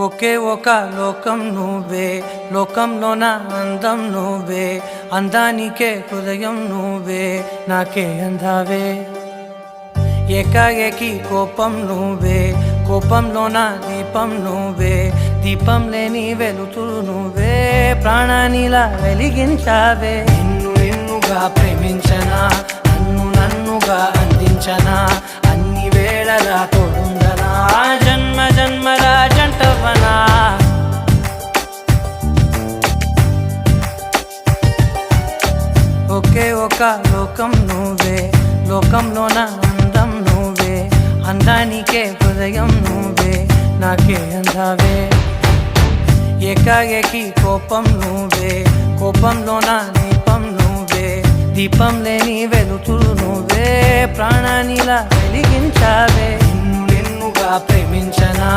ఒకే ఒక లోకం నువ్వే, లోకంలోన అందం నువ్వే, అందానికే హృదయం నువ్వే, నాకే అందావే. ఏకాఏకి కోపం నువ్వే, కోపంలోన దీపం నువ్వే, దీపం లేని వెలుతురు నువ్వే, ప్రాణానిలా వెలిగించావే. నిన్ను నిన్నుగా ప్రేమించనా, నన్ను నన్నుగా అందించనా, అన్ని వేళలా తోడుందనా, జన్మ జన్మల జంటవనా. ఒకే ఒక లోకం నువ్వే, లోకంలోన అందం నువ్వే, అందానికే హృదయం నువ్వే, నాకే అందావే. ఏకాఏకి కోపం నువ్వే, కోపంలోన దీపం నువ్వే, దీపం లేని వెలుతురు నువ్వే, ప్రాణానిలా వెలిగించావే. నిన్ను నిన్నుగా ప్రేమించనా,